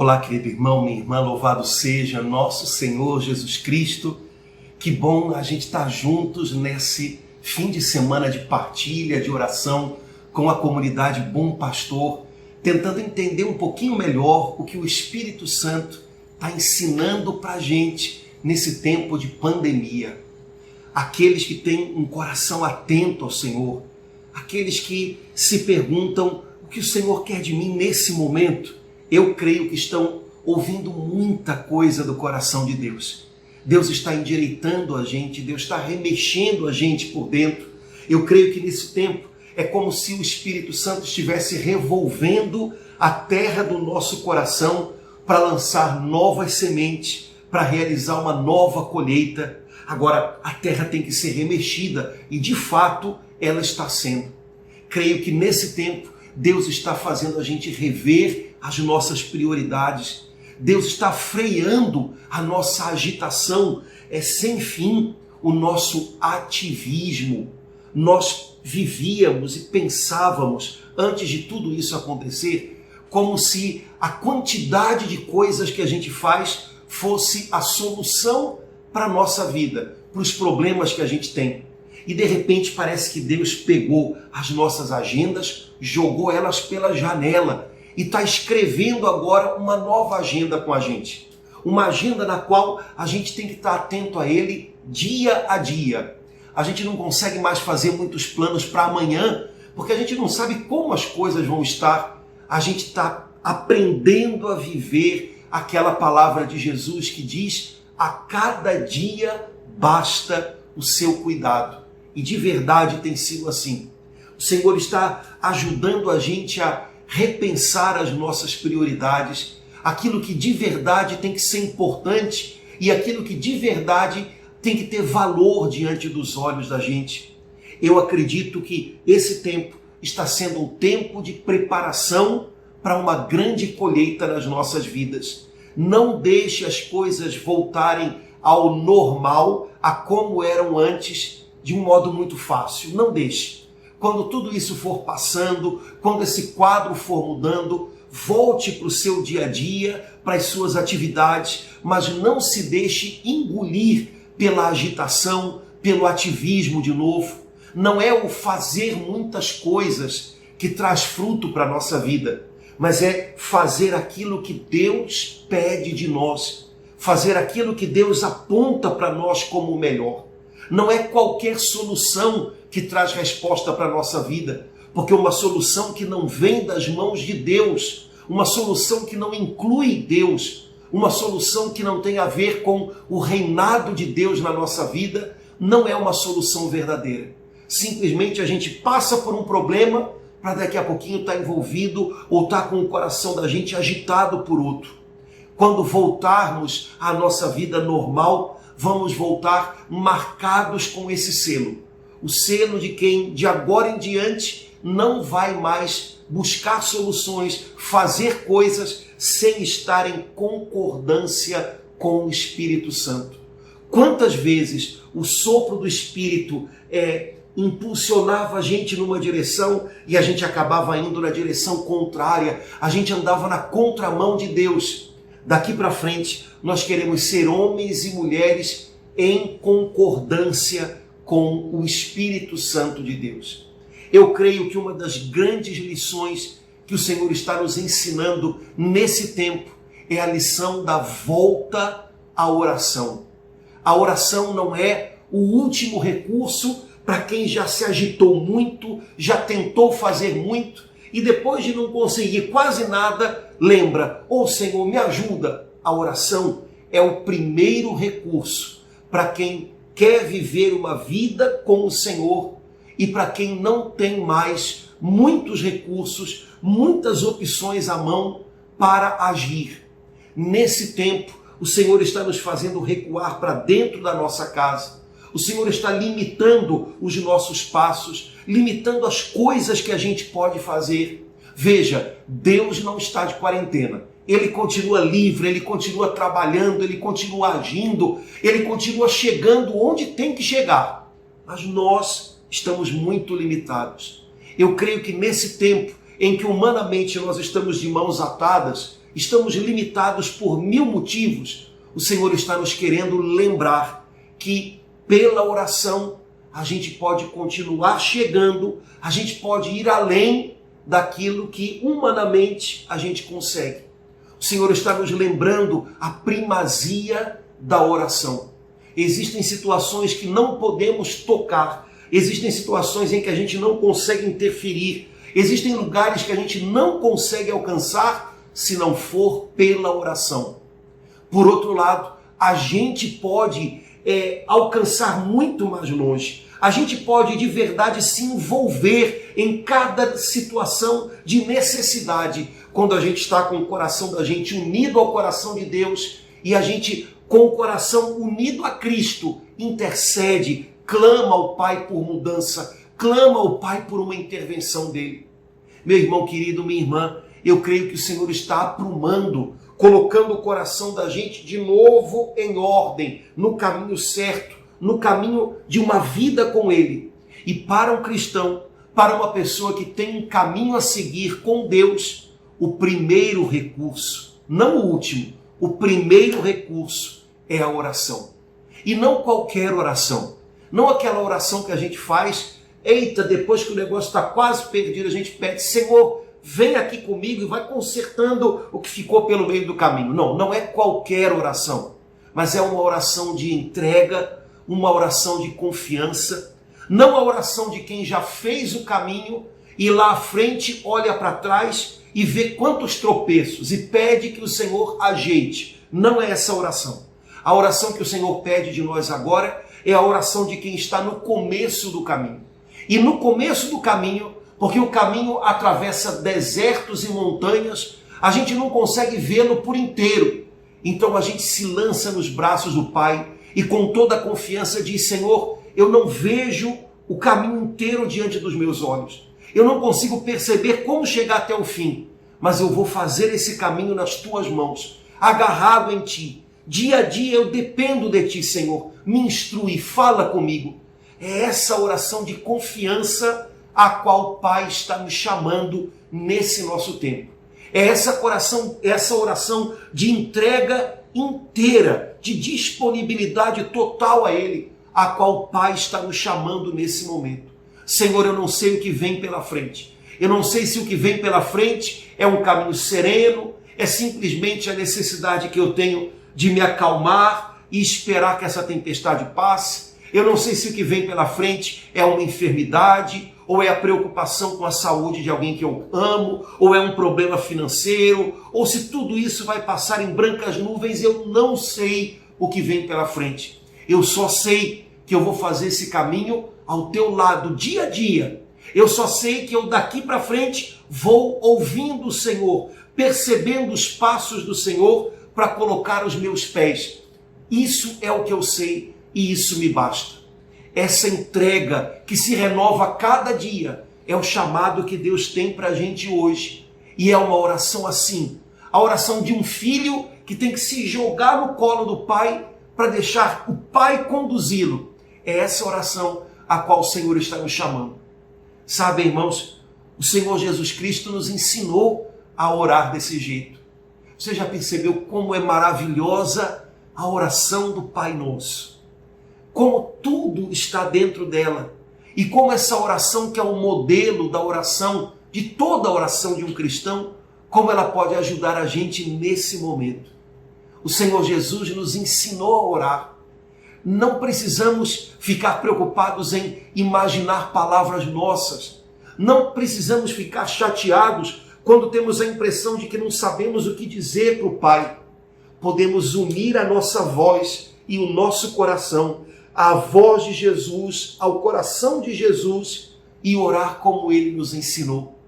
Olá, querido irmão, minha irmã, louvado seja nosso Senhor Jesus Cristo. Que bom a gente estar juntos nesse fim de semana de partilha, de oração com a comunidade Bom Pastor, tentando entender um pouquinho melhor o que o Espírito Santo está ensinando para a gente nesse tempo de pandemia. Aqueles que têm um coração atento ao Senhor, aqueles que se perguntam o que o Senhor quer de mim nesse momento, eu creio que estão ouvindo muita coisa do coração de Deus. Deus está endireitando a gente, Deus está remexendo a gente por dentro. Eu creio que nesse tempo é como se o Espírito Santo estivesse revolvendo a terra do nosso coração para lançar novas sementes, para realizar uma nova colheita. Agora, a terra tem que ser remexida e, de fato, ela está sendo. Creio que nesse tempo Deus está fazendo a gente rever as nossas prioridades. Deus está freando a nossa agitação sem fim, o nosso ativismo. Nós vivíamos e pensávamos, antes de tudo isso acontecer, como se a quantidade de coisas que a gente faz fosse a solução para a nossa vida, para os problemas que a gente tem. E de repente parece que Deus pegou as nossas agendas, jogou elas pela janela e está escrevendo agora uma nova agenda com a gente. Uma agenda na qual a gente tem que estar atento a Ele dia a dia. A gente não consegue mais fazer muitos planos para amanhã, porque a gente não sabe como as coisas vão estar. A gente está aprendendo a viver aquela palavra de Jesus que diz: a cada dia basta o seu cuidado. E de verdade tem sido assim. O Senhor está ajudando a gente a repensar as nossas prioridades, aquilo que de verdade tem que ser importante e aquilo que de verdade tem que ter valor diante dos olhos da gente. Eu acredito que esse tempo está sendo um tempo de preparação para uma grande colheita nas nossas vidas. Não deixe as coisas voltarem ao normal, a como eram antes, de um modo muito fácil. Não deixe. Quando tudo isso for passando, quando esse quadro for mudando, volte para o seu dia a dia, para as suas atividades, mas não se deixe engolir pela agitação, pelo ativismo de novo. Não é o fazer muitas coisas que traz fruto para a nossa vida, mas é fazer aquilo que Deus pede de nós, fazer aquilo que Deus aponta para nós como o melhor. Não é qualquer solução que traz resposta para a nossa vida, porque uma solução que não vem das mãos de Deus, uma solução que não inclui Deus, uma solução que não tem a ver com o reinado de Deus na nossa vida, não é uma solução verdadeira. Simplesmente a gente passa por um problema para daqui a pouquinho estar envolvido ou estar com o coração da gente agitado por outro. Quando voltarmos à nossa vida normal, vamos voltar marcados com esse selo. O selo de quem, de agora em diante, não vai mais buscar soluções, fazer coisas sem estar em concordância com o Espírito Santo. Quantas vezes o sopro do Espírito impulsionava a gente numa direção e a gente acabava indo na direção contrária, a gente andava na contramão de Deus. Daqui para frente, nós queremos ser homens e mulheres em concordância com o Espírito Santo de Deus. Eu creio que uma das grandes lições que o Senhor está nos ensinando nesse tempo é a lição da volta à oração. A oração não é o último recurso para quem já se agitou muito, já tentou fazer muito e depois de não conseguir quase nada, lembra: "Ô Senhor, me ajuda". A oração é o primeiro recurso para quem quer viver uma vida com o Senhor e para quem não tem mais muitos recursos, muitas opções à mão para agir. Nesse tempo, o Senhor está nos fazendo recuar para dentro da nossa casa. O Senhor está limitando os nossos passos, limitando as coisas que a gente pode fazer. Veja, Deus não está de quarentena. Ele continua livre, Ele continua trabalhando, Ele continua agindo, Ele continua chegando onde tem que chegar. Mas nós estamos muito limitados. Eu creio que nesse tempo em que humanamente nós estamos de mãos atadas, estamos limitados por 1000 motivos, o Senhor está nos querendo lembrar que pela oração a gente pode continuar chegando, a gente pode ir além daquilo que humanamente a gente consegue. O Senhor está nos lembrando a primazia da oração. Existem situações que não podemos tocar, existem situações em que a gente não consegue interferir, existem lugares que a gente não consegue alcançar se não for pela oração. Por outro lado, a gente pode alcançar muito mais longe. A gente pode de verdade se envolver em cada situação de necessidade quando a gente está com o coração da gente unido ao coração de Deus e a gente, com o coração unido a Cristo, intercede, clama ao Pai por mudança, clama ao Pai por uma intervenção dele. Meu irmão querido, minha irmã, eu creio que o Senhor está aprumando, colocando o coração da gente de novo em ordem, no caminho certo, no caminho de uma vida com Ele. E para um cristão, para uma pessoa que tem um caminho a seguir com Deus, o primeiro recurso, não o último, o primeiro recurso é a oração. E não qualquer oração, não aquela oração que a gente faz, eita, depois que o negócio está quase perdido, a gente pede, Senhor, vem aqui comigo e vai consertando o que ficou pelo meio do caminho. Não, não é qualquer oração, mas é uma oração de entrega, uma oração de confiança, não a oração de quem já fez o caminho e lá à frente olha para trás e vê quantos tropeços e pede que o Senhor ajeite. Não é essa oração. A oração que o Senhor pede de nós agora é a oração de quem está no começo do caminho. E no começo do caminho, porque o caminho atravessa desertos e montanhas, a gente não consegue vê-lo por inteiro. Então a gente se lança nos braços do Pai e com toda a confiança diz, Senhor, eu não vejo o caminho inteiro diante dos meus olhos. Eu não consigo perceber como chegar até o fim, mas eu vou fazer esse caminho nas tuas mãos, agarrado em ti. Dia a dia eu dependo de ti, Senhor. Me instrui, fala comigo. É essa oração de confiança a qual o Pai está nos chamando nesse nosso tempo. É essa oração de entrega inteira, de disponibilidade total a Ele, a qual o Pai está nos chamando nesse momento. Senhor, eu não sei o que vem pela frente. Eu não sei se o que vem pela frente é um caminho sereno, é simplesmente a necessidade que eu tenho de me acalmar e esperar que essa tempestade passe. Eu não sei se o que vem pela frente é uma enfermidade, ou é a preocupação com a saúde de alguém que eu amo, ou é um problema financeiro, ou se tudo isso vai passar em brancas nuvens, eu não sei o que vem pela frente. Eu só sei que eu vou fazer esse caminho ao teu lado, dia a dia. Eu só sei que eu daqui para frente vou ouvindo o Senhor, percebendo os passos do Senhor para colocar os meus pés. Isso é o que eu sei e isso me basta. Essa entrega que se renova a cada dia é o chamado que Deus tem para a gente hoje. E é uma oração assim, a oração de um filho que tem que se jogar no colo do pai para deixar o pai conduzi-lo. É essa oração a qual o Senhor está nos chamando. Sabe, irmãos, o Senhor Jesus Cristo nos ensinou a orar desse jeito. Você já percebeu como é maravilhosa a oração do Pai Nosso? Como tudo está dentro dela. E como essa oração, que é o modelo da oração, de toda a oração de um cristão, como ela pode ajudar a gente nesse momento. O Senhor Jesus nos ensinou a orar. Não precisamos ficar preocupados em imaginar palavras nossas. Não precisamos ficar chateados quando temos a impressão de que não sabemos o que dizer para o Pai. Podemos unir a nossa voz e o nosso coração à voz de Jesus, ao coração de Jesus e orar como Ele nos ensinou.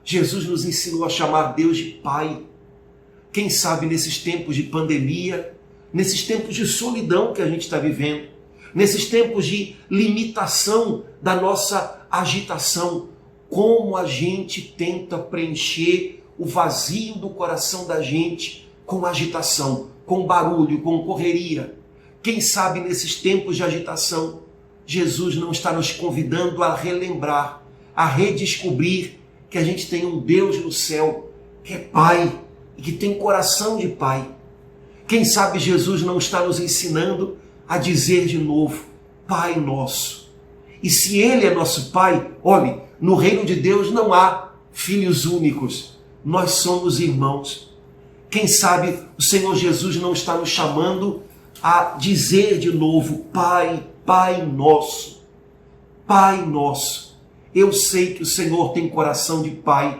Jesus nos ensinou a chamar Deus de Pai. Quem sabe nesses tempos de pandemia, nesses tempos de solidão que a gente está vivendo, nesses tempos de limitação da nossa agitação, como a gente tenta preencher o vazio do coração da gente com agitação, com barulho, com correria. Quem sabe nesses tempos de agitação, Jesus não está nos convidando a relembrar, a redescobrir que a gente tem um Deus no céu, que é Pai, e que tem coração de pai. Quem sabe Jesus não está nos ensinando a dizer de novo, Pai Nosso. E se Ele é nosso Pai, olhe, no reino de Deus não há filhos únicos, nós somos irmãos. Quem sabe o Senhor Jesus não está nos chamando a dizer de novo, Pai, Pai Nosso, Pai Nosso. Eu sei que o Senhor tem coração de Pai,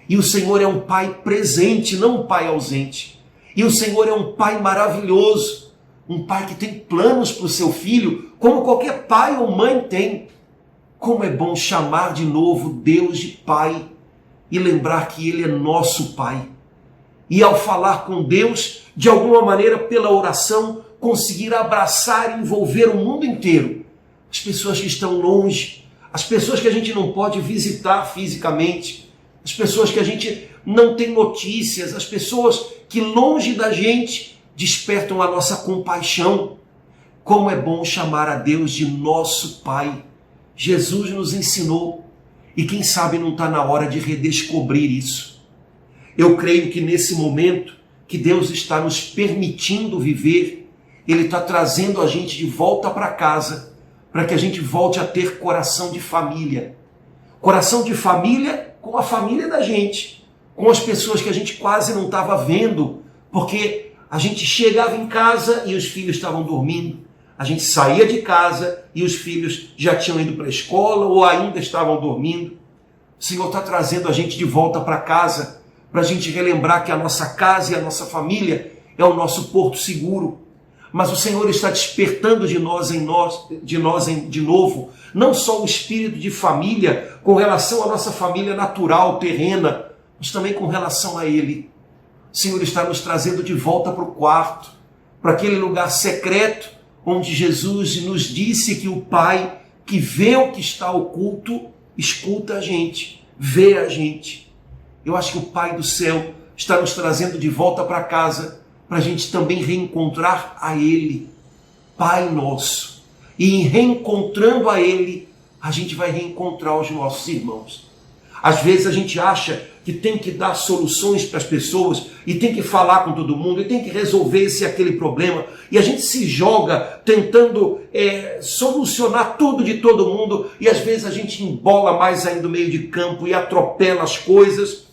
e o Senhor é um Pai presente, não um Pai ausente. E o Senhor é um Pai maravilhoso, um Pai que tem planos para o seu filho, como qualquer pai ou mãe tem. Como é bom chamar de novo Deus de Pai e lembrar que Ele é nosso Pai. E ao falar com Deus, de alguma maneira, pela oração, conseguir abraçar e envolver o mundo inteiro. As pessoas que estão longe, as pessoas que a gente não pode visitar fisicamente, as pessoas que a gente não tem notícias, as pessoas que longe da gente despertam a nossa compaixão. Como é bom chamar a Deus de nosso Pai. Jesus nos ensinou e quem sabe não está na hora de redescobrir isso. Eu creio que nesse momento que Deus está nos permitindo viver, Ele está trazendo a gente de volta para casa, para que a gente volte a ter coração de família. Coração de família com a família da gente, com as pessoas que a gente quase não estava vendo, porque a gente chegava em casa e os filhos estavam dormindo, a gente saía de casa e os filhos já tinham ido para a escola ou ainda estavam dormindo. O Senhor está trazendo a gente de volta para casa, para a gente relembrar que a nossa casa e a nossa família é o nosso porto seguro. Mas o Senhor está despertando de novo, não só o espírito de família com relação à nossa família natural, terrena, mas também com relação a Ele. O Senhor está nos trazendo de volta para o quarto, para aquele lugar secreto, onde Jesus nos disse que o Pai, que vê o que está oculto, escuta a gente, vê a gente. Eu acho que o Pai do céu está nos trazendo de volta para casa, para a gente também reencontrar a Ele, Pai Nosso. E em reencontrando a Ele, a gente vai reencontrar os nossos irmãos. Às vezes a gente acha que tem que dar soluções para as pessoas e tem que falar com todo mundo e tem que resolver esse e aquele problema. E a gente se joga tentando solucionar tudo de todo mundo e às vezes a gente embola mais ainda no meio de campo e atropela as coisas.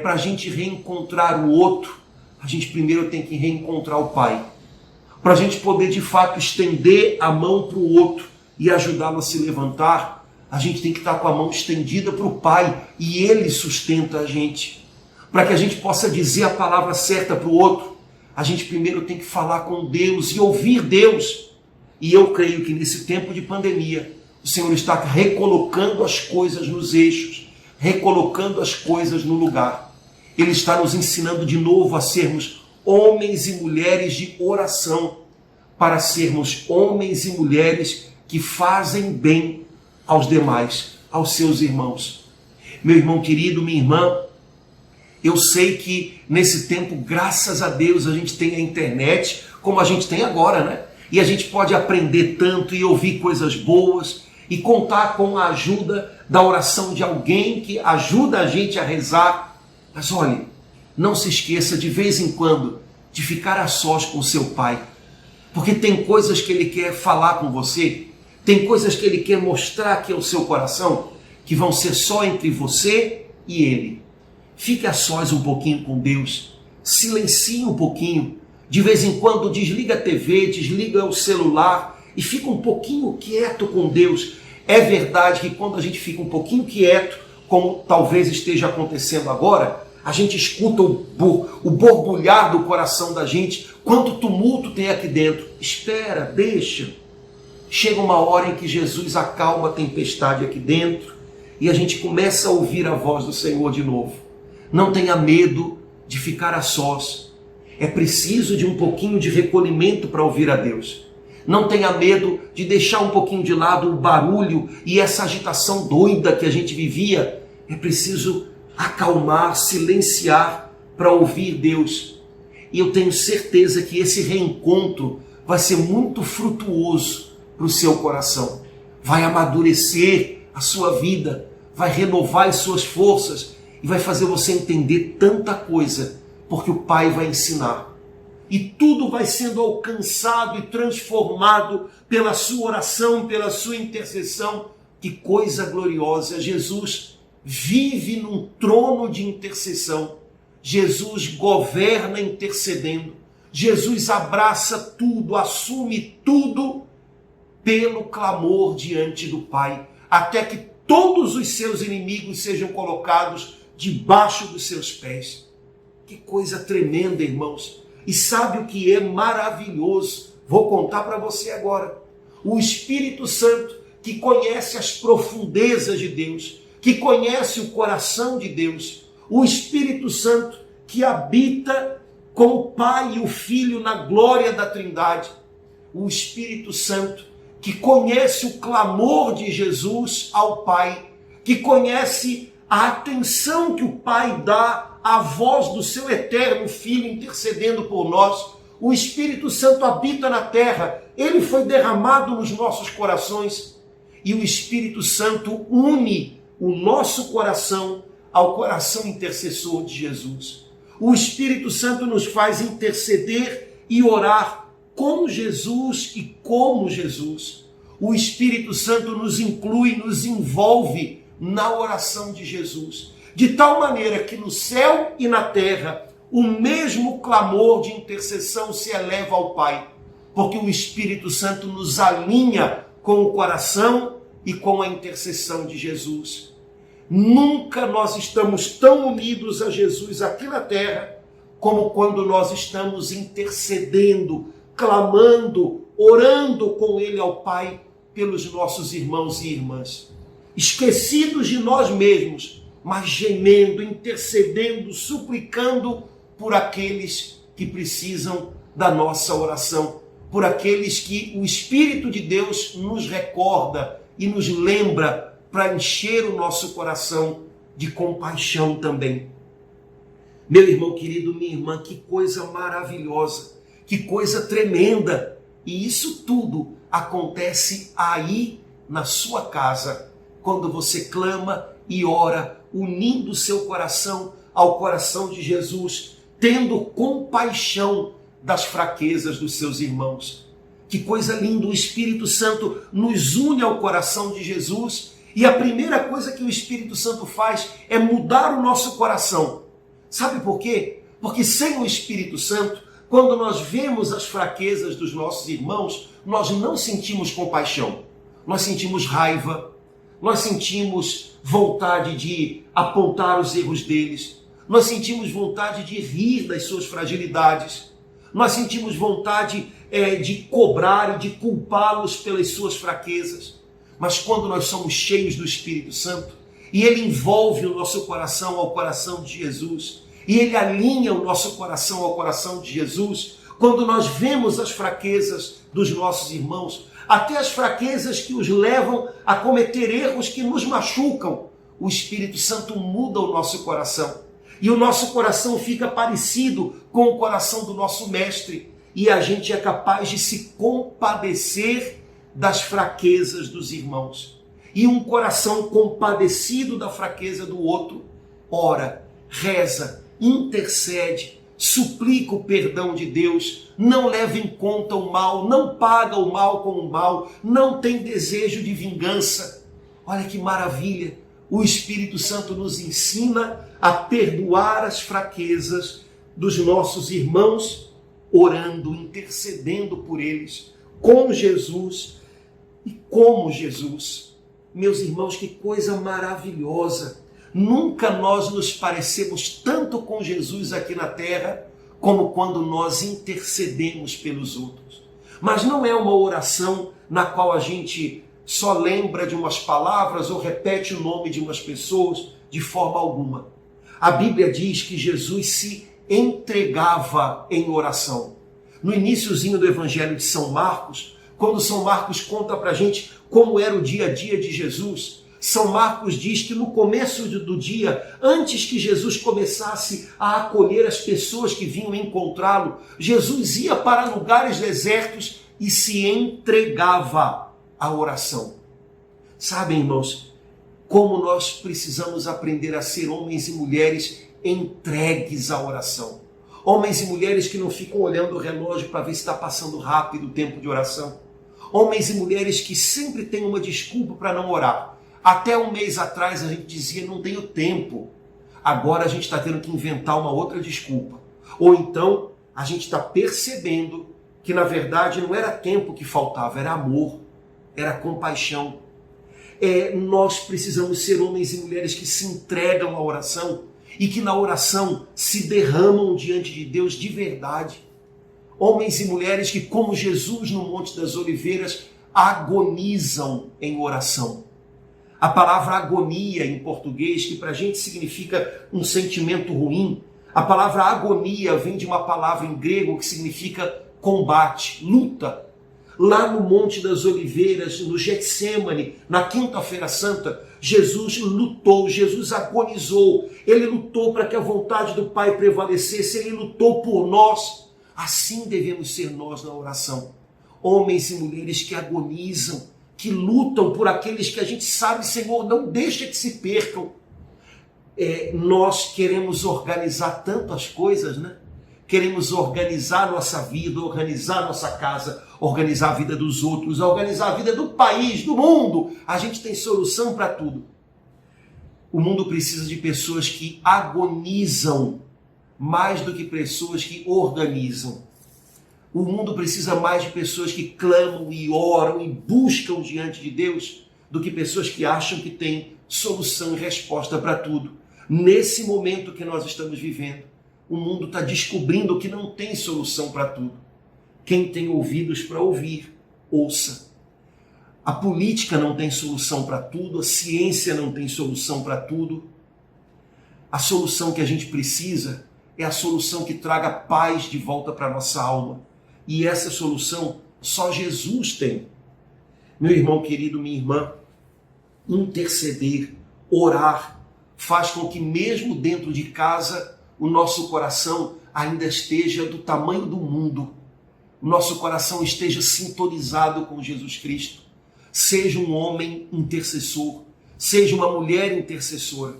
Para a gente reencontrar o outro, a gente primeiro tem que reencontrar o Pai. Para a gente poder de fato estender a mão para o outro e ajudá-lo a se levantar, a gente tem que estar com a mão estendida para o Pai e Ele sustenta a gente. Para que a gente possa dizer a palavra certa para o outro, a gente primeiro tem que falar com Deus e ouvir Deus. E eu creio que nesse tempo de pandemia, o Senhor está recolocando as coisas nos eixos, recolocando as coisas no lugar. Ele está nos ensinando de novo a sermos homens e mulheres de oração, para sermos homens e mulheres que fazem bem aos demais, aos seus irmãos. Meu irmão querido, minha irmã, eu sei que nesse tempo, graças a Deus, a gente tem a internet, como a gente tem agora, né? E a gente pode aprender tanto e ouvir coisas boas e contar com a ajuda da oração de alguém que ajuda a gente a rezar. Mas olhe, não se esqueça de vez em quando de ficar a sós com seu Pai, porque tem coisas que Ele quer falar com você, tem coisas que Ele quer mostrar aqui ao seu coração, que vão ser só entre você e Ele. Fique a sós um pouquinho com Deus, silencie um pouquinho, de vez em quando desliga a TV, desliga o celular e fica um pouquinho quieto com Deus. É verdade que quando a gente fica um pouquinho quieto, como talvez esteja acontecendo agora, a gente escuta o borbulhar do coração da gente, quanto tumulto tem aqui dentro. Espera, deixa. Chega uma hora em que Jesus acalma a tempestade aqui dentro e a gente começa a ouvir a voz do Senhor de novo. Não tenha medo de ficar a sós. É preciso de um pouquinho de recolhimento para ouvir a Deus. Não tenha medo de deixar um pouquinho de lado o barulho e essa agitação doida que a gente vivia. É preciso acalmar, silenciar para ouvir Deus. E eu tenho certeza que esse reencontro vai ser muito frutuoso para o seu coração. Vai amadurecer a sua vida, vai renovar as suas forças e vai fazer você entender tanta coisa porque o Pai vai ensinar. E tudo vai sendo alcançado e transformado pela sua oração, pela sua intercessão. Que coisa gloriosa! Jesus vive num trono de intercessão. Jesus governa intercedendo. Jesus abraça tudo, assume tudo pelo clamor diante do Pai, até que todos os seus inimigos sejam colocados debaixo dos seus pés. Que coisa tremenda, irmãos! E sabe o que é maravilhoso? Vou contar para você agora. O Espírito Santo, que conhece as profundezas de Deus, que conhece o coração de Deus, o Espírito Santo que habita com o Pai e o Filho na glória da Trindade, o Espírito Santo que conhece o clamor de Jesus ao Pai, que conhece a atenção que o Pai dá à voz do seu eterno Filho intercedendo por nós. O Espírito Santo habita na terra, ele foi derramado nos nossos corações e o Espírito Santo une o nosso coração ao coração intercessor de Jesus. O Espírito Santo nos faz interceder e orar com Jesus e como Jesus. O Espírito Santo nos inclui, nos envolve na oração de Jesus, de tal maneira que no céu e na terra o mesmo clamor de intercessão se eleva ao Pai, porque o Espírito Santo nos alinha com o coração e com a intercessão de Jesus. Nunca nós estamos tão unidos a Jesus aqui na terra como quando nós estamos intercedendo, clamando, orando com Ele ao Pai pelos nossos irmãos e irmãs. Esquecidos de nós mesmos, mas gemendo, intercedendo, suplicando por aqueles que precisam da nossa oração, por aqueles que o Espírito de Deus nos recorda e nos lembra para encher o nosso coração de compaixão também. Meu irmão querido, minha irmã, que coisa maravilhosa, que coisa tremenda. E isso tudo acontece aí na sua casa, quando você clama e ora, unindo o seu coração ao coração de Jesus, tendo compaixão das fraquezas dos seus irmãos. Que coisa linda, o Espírito Santo nos une ao coração de Jesus e a primeira coisa que o Espírito Santo faz é mudar o nosso coração. Sabe por quê? Porque sem o Espírito Santo, quando nós vemos as fraquezas dos nossos irmãos, nós não sentimos compaixão, nós sentimos raiva, nós sentimos vontade de apontar os erros deles, nós sentimos vontade de rir das suas fragilidades, nós sentimos vontade de cobrar e de culpá-los pelas suas fraquezas. Mas quando nós somos cheios do Espírito Santo, e Ele envolve o nosso coração ao coração de Jesus, e Ele alinha o nosso coração ao coração de Jesus, quando nós vemos as fraquezas dos nossos irmãos, até as fraquezas que os levam a cometer erros que nos machucam, o Espírito Santo muda o nosso coração. E o nosso coração fica parecido com o coração do nosso Mestre. E a gente é capaz de se compadecer das fraquezas dos irmãos. E um coração compadecido da fraqueza do outro, ora, reza, intercede, suplica o perdão de Deus, não leva em conta o mal, não paga o mal com o mal, não tem desejo de vingança. Olha que maravilha! O Espírito Santo nos ensina a perdoar as fraquezas dos nossos irmãos, orando, intercedendo por eles, com Jesus e como Jesus. Meus irmãos, que coisa maravilhosa! Nunca nós nos parecemos tanto com Jesus aqui na terra como quando nós intercedemos pelos outros. Mas não é uma oração na qual a gente só lembra de umas palavras ou repete o nome de umas pessoas de forma alguma. A Bíblia diz que Jesus se entregava em oração. No iniciozinho do Evangelho de São Marcos, quando São Marcos conta para a gente como era o dia a dia de Jesus, São Marcos diz que no começo do dia, antes que Jesus começasse a acolher as pessoas que vinham encontrá-lo, Jesus ia para lugares desertos e se entregava à oração. Sabem, irmãos, como nós precisamos aprender a ser homens e mulheres entregues à oração. Homens e mulheres que não ficam olhando o relógio para ver se está passando rápido o tempo de oração. Homens e mulheres que sempre têm uma desculpa para não orar. Até um mês atrás a gente dizia, não tenho tempo. Agora a gente está tendo que inventar uma outra desculpa. Ou então a gente está percebendo que na verdade não era tempo que faltava, era amor, era compaixão. Nós precisamos ser homens e mulheres que se entregam à oração e que na oração se derramam diante de Deus de verdade. Homens e mulheres que, como Jesus no Monte das Oliveiras, agonizam em oração. A palavra agonia em português, que para a gente significa um sentimento ruim, a palavra agonia vem de uma palavra em grego que significa combate, luta. Lá no Monte das Oliveiras, no Getsemane, na Quinta-feira Santa, Jesus lutou, Jesus agonizou. Ele lutou para que a vontade do Pai prevalecesse, ele lutou por nós. Assim devemos ser nós na oração. Homens e mulheres que agonizam, que lutam por aqueles que a gente sabe, Senhor, não deixa que se percam. Nós queremos organizar tantas coisas, né? Queremos organizar nossa vida, organizar nossa casa, organizar a vida dos outros, organizar a vida do país, do mundo. A gente tem solução para tudo. O mundo precisa de pessoas que agonizam mais do que pessoas que organizam. O mundo precisa mais de pessoas que clamam e oram e buscam diante de Deus do que pessoas que acham que têm solução e resposta para tudo. Nesse momento que nós estamos vivendo, o mundo está descobrindo que não tem solução para tudo. Quem tem ouvidos para ouvir, ouça. A política não tem solução para tudo, a ciência não tem solução para tudo. A solução que a gente precisa é a solução que traga paz de volta para a nossa alma. E essa solução só Jesus tem. Meu irmão querido, minha irmã, interceder, orar, faz com que mesmo dentro de casa o nosso coração ainda esteja do tamanho do mundo. O nosso coração esteja sintonizado com Jesus Cristo. Seja um homem intercessor, seja uma mulher intercessora.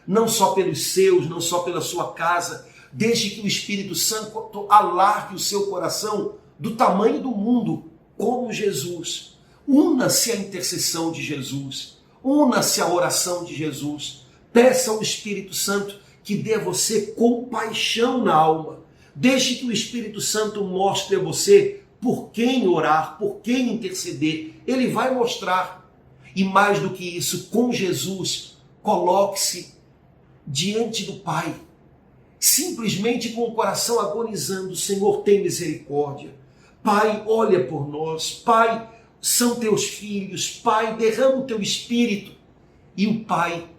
Não só pelos seus, não só pela sua casa, desde que o Espírito Santo alargue o seu coração do tamanho do mundo, como Jesus. Una-se à intercessão de Jesus, una-se à oração de Jesus. Peça ao Espírito Santo que dê a você compaixão na alma. Deixe que o Espírito Santo mostre a você por quem orar, por quem interceder. Ele vai mostrar. E mais do que isso, com Jesus, coloque-se diante do Pai. Simplesmente com o coração agonizando, Senhor, tem misericórdia. Pai, olha por nós. Pai, são teus filhos. Pai, derrama o teu Espírito. E o Pai,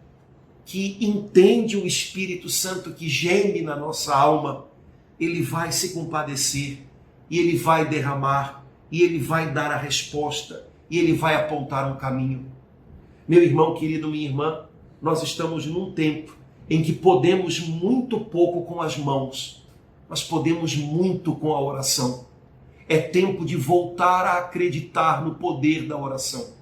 que entende o Espírito Santo que geme na nossa alma, ele vai se compadecer, e ele vai derramar, e ele vai dar a resposta, e ele vai apontar um caminho. Meu irmão querido, minha irmã, nós estamos num tempo em que podemos muito pouco com as mãos, mas podemos muito com a oração. É tempo de voltar a acreditar no poder da oração.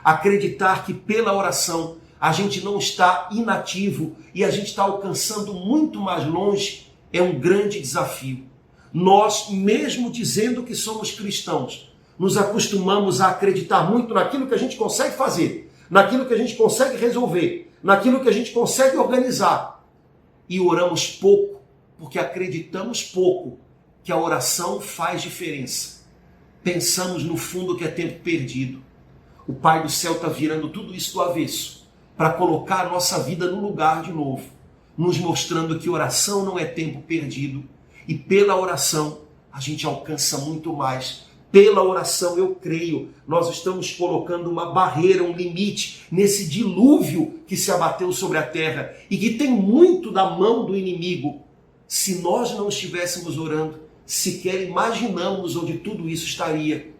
Acreditar que pela oração a gente não está inativo e a gente está alcançando muito mais longe é um grande desafio. Nós, mesmo dizendo que somos cristãos, nos acostumamos a acreditar muito naquilo que a gente consegue fazer, naquilo que a gente consegue resolver, naquilo que a gente consegue organizar. E oramos pouco, porque acreditamos pouco que a oração faz diferença. Pensamos no fundo que é tempo perdido. O Pai do céu está virando tudo isso do avesso, para colocar a nossa vida no lugar de novo, nos mostrando que oração não é tempo perdido, e pela oração a gente alcança muito mais. Pela oração, eu creio, nós estamos colocando uma barreira, um limite nesse dilúvio que se abateu sobre a terra e que tem muito da mão do inimigo. Se nós não estivéssemos orando, sequer imaginamos onde tudo isso estaria.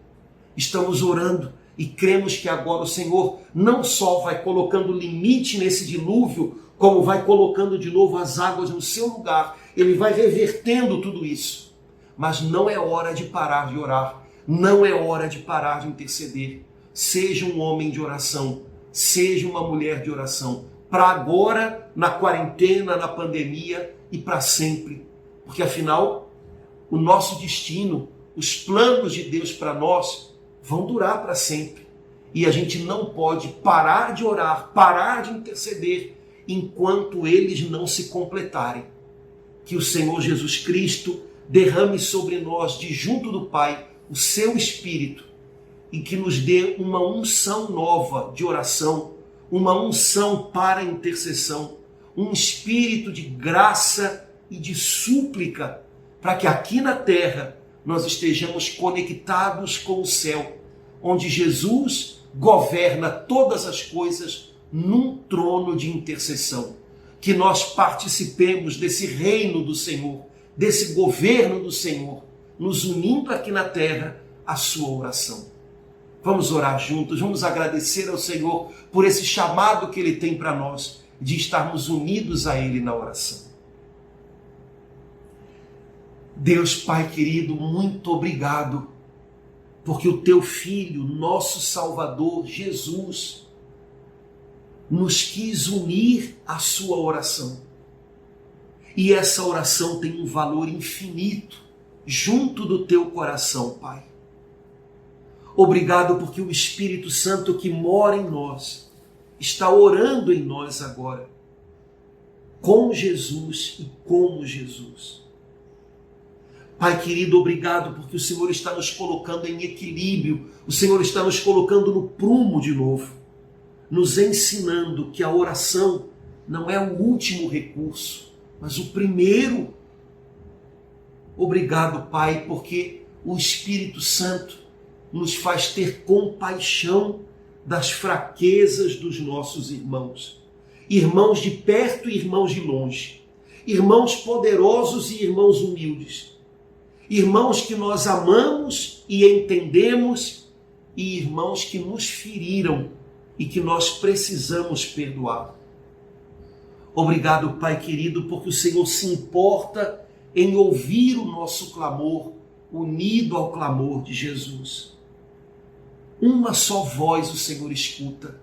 Estamos orando e cremos que agora o Senhor não só vai colocando limite nesse dilúvio, como vai colocando de novo as águas no seu lugar. Ele vai revertendo tudo isso. Mas não é hora de parar de orar. Não é hora de parar de interceder. Seja um homem de oração. Seja uma mulher de oração. Para agora, na quarentena, na pandemia e para sempre. Porque afinal, o nosso destino, os planos de Deus para nós vão durar para sempre. E a gente não pode parar de orar, parar de interceder, enquanto eles não se completarem. Que o Senhor Jesus Cristo derrame sobre nós, de junto do Pai, o seu Espírito, e que nos dê uma unção nova de oração, uma unção para a intercessão, um espírito de graça e de súplica, para que aqui na terra nós estejamos conectados com o céu, onde Jesus governa todas as coisas num trono de intercessão. Que nós participemos desse reino do Senhor, desse governo do Senhor, nos unindo aqui na terra à sua oração. Vamos orar juntos, vamos agradecer ao Senhor por esse chamado que Ele tem para nós, de estarmos unidos a Ele na oração. Deus Pai querido, muito obrigado, porque o Teu Filho, nosso Salvador, Jesus, nos quis unir à sua oração. E essa oração tem um valor infinito junto do Teu coração, Pai. Obrigado porque o Espírito Santo que mora em nós está orando em nós agora, com Jesus e como Jesus. Pai querido, obrigado porque o Senhor está nos colocando em equilíbrio, o Senhor está nos colocando no prumo de novo, nos ensinando que a oração não é o último recurso, mas o primeiro. Obrigado, Pai, porque o Espírito Santo nos faz ter compaixão das fraquezas dos nossos irmãos. Irmãos de perto e irmãos de longe. Irmãos poderosos e irmãos humildes. Irmãos que nós amamos e entendemos e irmãos que nos feriram e que nós precisamos perdoar. Obrigado, Pai querido, porque o Senhor se importa em ouvir o nosso clamor, unido ao clamor de Jesus. Uma só voz o Senhor escuta,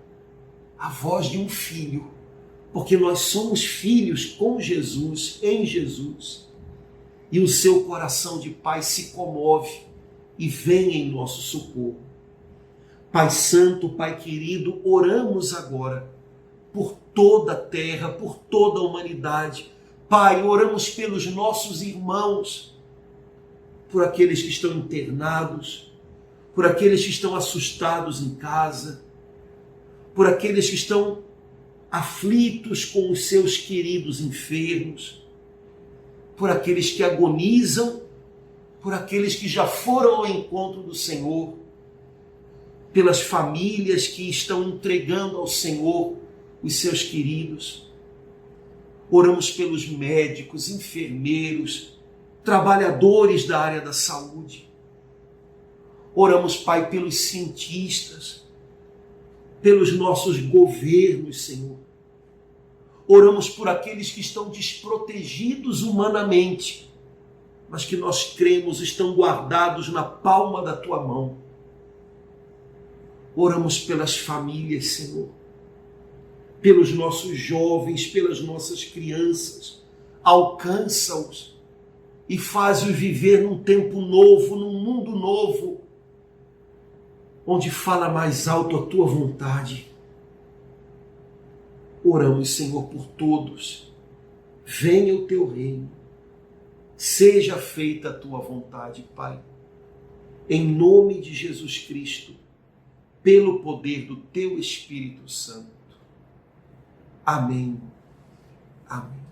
a voz de um filho, porque nós somos filhos com Jesus, em Jesus. E o seu coração de Pai se comove e vem em nosso socorro. Pai Santo, Pai querido, oramos agora por toda a terra, por toda a humanidade. Pai, oramos pelos nossos irmãos, por aqueles que estão internados, por aqueles que estão assustados em casa, por aqueles que estão aflitos com os seus queridos enfermos, por aqueles que agonizam, por aqueles que já foram ao encontro do Senhor, pelas famílias que estão entregando ao Senhor os seus queridos. Oramos pelos médicos, enfermeiros, trabalhadores da área da saúde. Oramos, Pai, pelos cientistas, pelos nossos governos, Senhor. Oramos por aqueles que estão desprotegidos humanamente, mas que nós cremos estão guardados na palma da Tua mão. Oramos pelas famílias, Senhor, pelos nossos jovens, pelas nossas crianças. Alcança-os e faz-os viver num tempo novo, num mundo novo, onde fala mais alto a Tua vontade. Oramos, Senhor, por todos. Venha o Teu reino. Seja feita a Tua vontade, Pai. Em nome de Jesus Cristo, pelo poder do Teu Espírito Santo. Amém. Amém.